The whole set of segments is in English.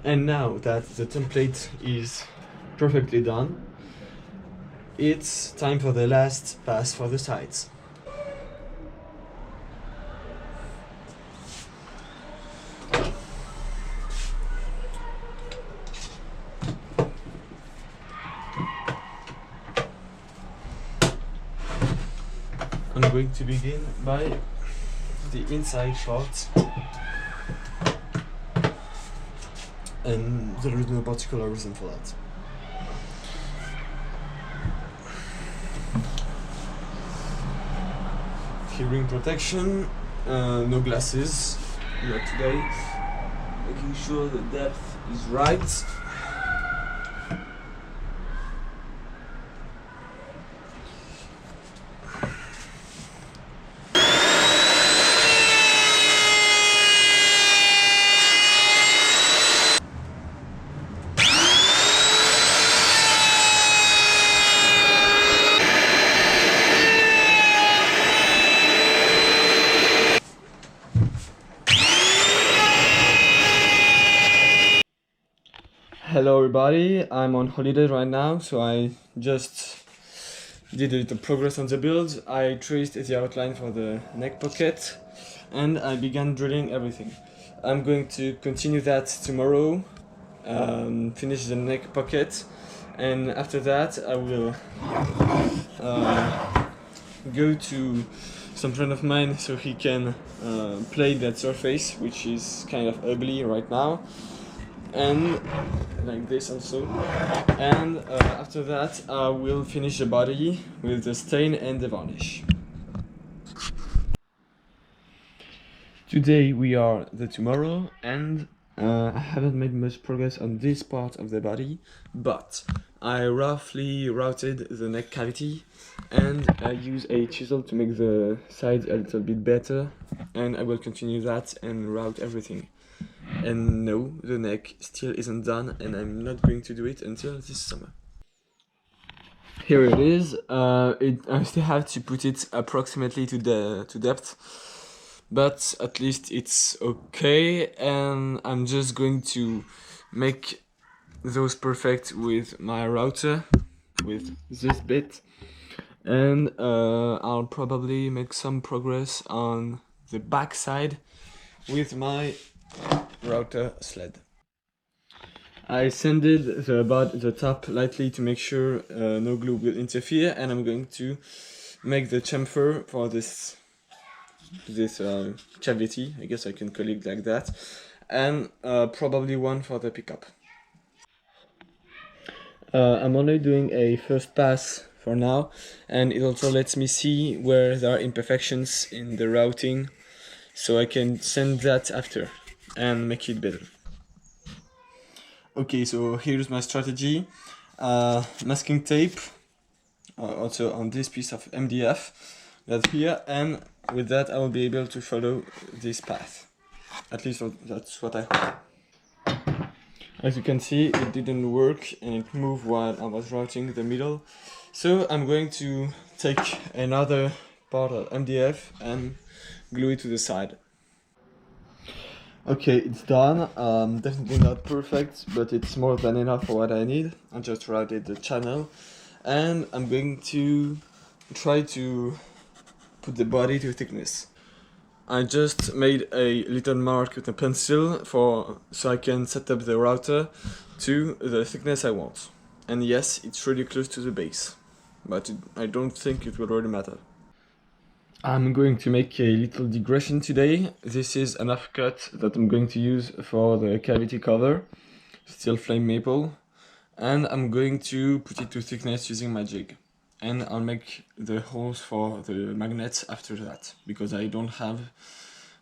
And now that the template is perfectly done, it's time for the last pass for the sides. I'm going to begin by the inside part, and there is no particular reason for that. Hearing protection, no glasses, not today. Making sure the depth is right. Hello everybody, I'm on holiday right now, so I just did a little progress on the build. I traced the outline for the neck pocket and I began drilling everything. I'm going to continue that tomorrow, finish the neck pocket, and after that I will go to some friend of mine so he can plate that surface, which is kind of ugly right now, and like this also. And after that I will finish the body with the stain and the varnish. Today we are the tomorrow, and I haven't made much progress on this part of the body, but I roughly routed the neck cavity and I use a chisel to make the sides a little bit better, and I will continue that and route everything. And no, the neck still isn't done, and I'm not going to do it until this summer. Here it is. I still have to put it approximately to depth, but at least it's okay, and I'm just going to make those perfect with my router, with this bit, and I'll probably make some progress on the back side with my router sled. I sanded the top lightly to make sure no glue will interfere, and I'm going to make the chamfer for this cavity, I guess I can call it like that, and probably one for the pickup. I'm only doing a first pass for now, and it also lets me see where there are imperfections in the routing, so I can sand that after and make it better. Okay, so here's my strategy. Masking tape, also on this piece of MDF, that's here, and with that I will be able to follow this path. At least that's what I hope. As you can see, it didn't work and it moved while I was routing the middle. So I'm going to take another part of MDF and glue it to the side. Okay, it's done. Definitely not perfect, but it's more than enough for what I need. I just routed the channel, and I'm going to try to put the body to thickness. I just made a little mark with a pencil so I can set up the router to the thickness I want. And yes, it's really close to the base, but I don't think it will really matter. I'm going to make a little digression today. This is an offcut that I'm going to use for the cavity cover, steel flame maple, and I'm going to put it to thickness using my jig. And I'll make the holes for the magnets after that, because I don't have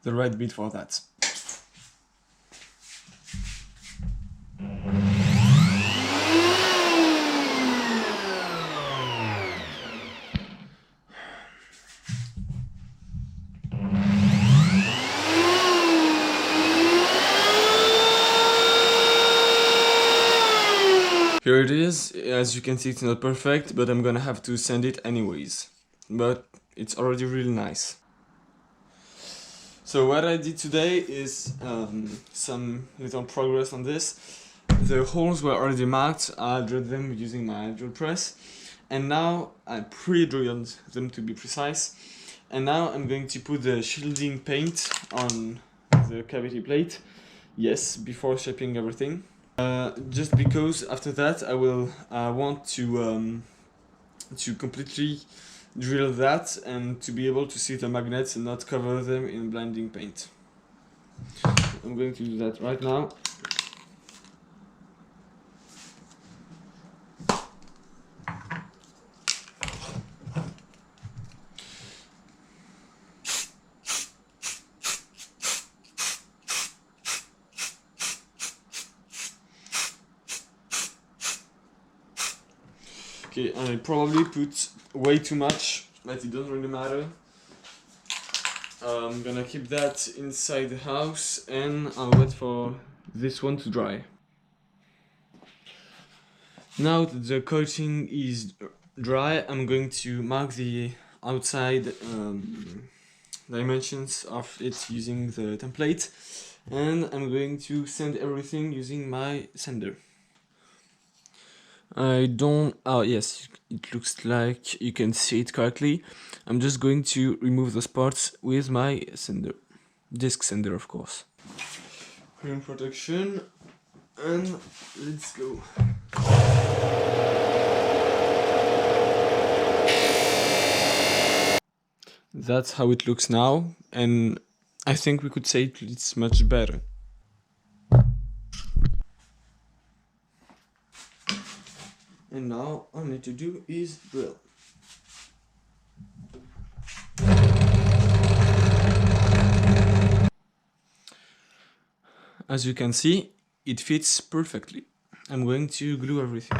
the right bit for that. Here it is. As you can see, it's not perfect, but I'm gonna have to sand it anyways. But it's already really nice. So what I did today is some little progress on this. The holes were already marked. I drilled them using my drill press, and now I pre-drilled them to be precise. And now I'm going to put the shielding paint on the cavity plate. Yes, before shaping everything. Just because after that I will want to completely drill that and to be able to see the magnets and not cover them in blinding paint. I'm going to do that right now. Okay, I probably put way too much, but it doesn't really matter. I'm gonna keep that inside the house and I'll wait for this one to dry. Now that the coating is dry, I'm going to mark the outside dimensions of it using the template, and I'm going to sand everything using my sander. Yes, it looks like you can see it correctly. I'm just going to remove the spots with my sander, disc sander of course. Clean protection, and let's go. That's how it looks now, and I think we could say it's much better. And now all I need to do is drill. As you can see, it fits perfectly. I'm going to glue everything.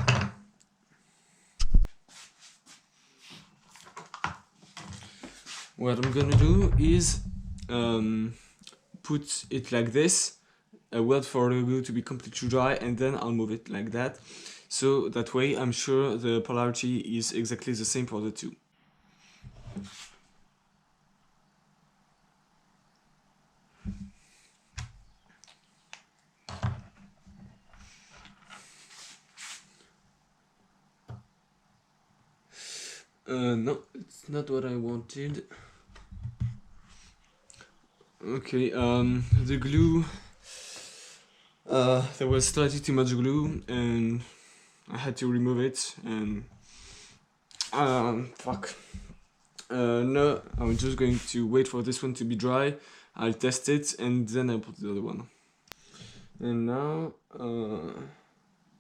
What I'm gonna do is put it like this, wait for the glue to be completely dry, and then I'll move it like that. So that way I'm sure the polarity is exactly the same for the two. No, it's not what I wanted. Okay, the glue, there was slightly too much glue and I had to remove it, and fuck. No, I'm just going to wait for this one to be dry. I'll test it and then I'll put the other one. And now,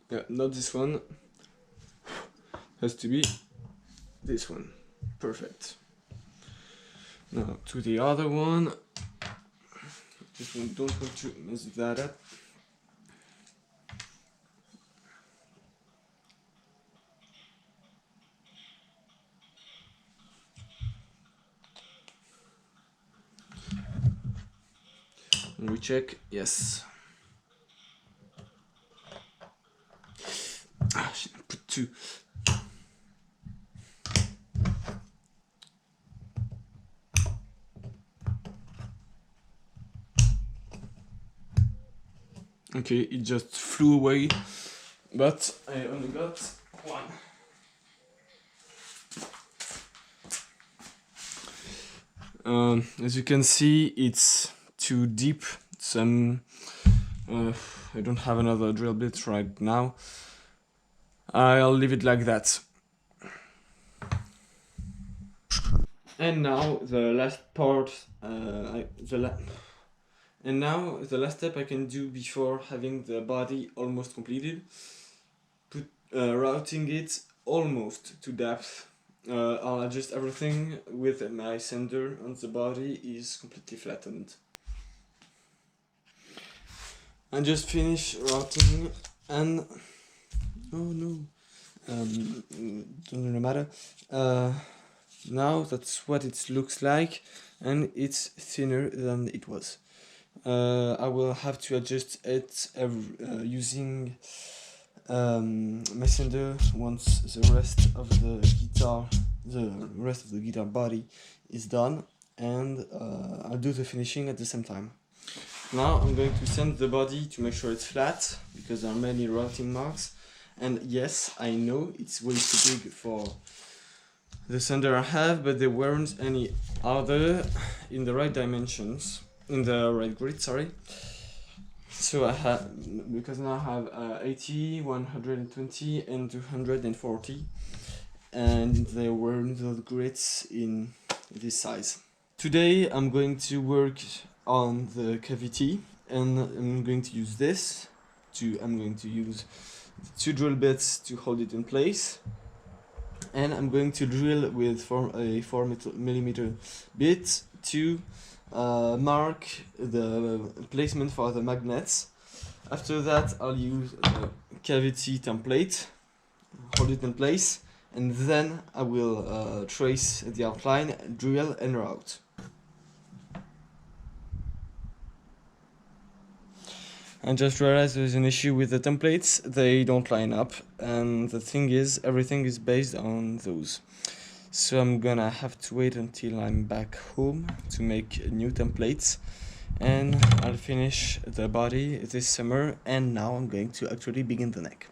yeah, not this one. Has to be this one. Perfect. Now to the other one. This one, don't want to mess that up. And we check, yes. I should put two. Okay, it just flew away, but I only got one. As you can see, it's too deep. I don't have another drill bit right now. I'll leave it like that. And now the last part, and now the last step I can do before having the body almost completed, routing it almost to depth. I'll adjust everything with my sander and the body is completely flattened. And just finish routing and oh no, doesn't really matter. Now that's what it looks like, and it's thinner than it was. I will have to adjust it using my sander once the rest of the guitar body is done, and I'll do the finishing at the same time. Now I'm going to sand the body to make sure it's flat, because there are many routing marks. And yes, I know it's way too big for the sander I have, but there weren't any other in the right dimensions, in the right grid, sorry. So I have, because now I have 80, 120 and 240, and there weren't those grids in this size. Today I'm going to work on the cavity, and I'm going to use this I'm going to use two drill bits to hold it in place, and I'm going to drill with a 4mm bit to mark the placement for the magnets. After that I'll use the cavity template, hold it in place, and then I will trace the outline, drill and route. I just realized there's an issue with the templates, they don't line up, and the thing is, everything is based on those. So I'm gonna have to wait until I'm back home to make new templates, and I'll finish the body this summer, and now I'm going to actually begin the neck.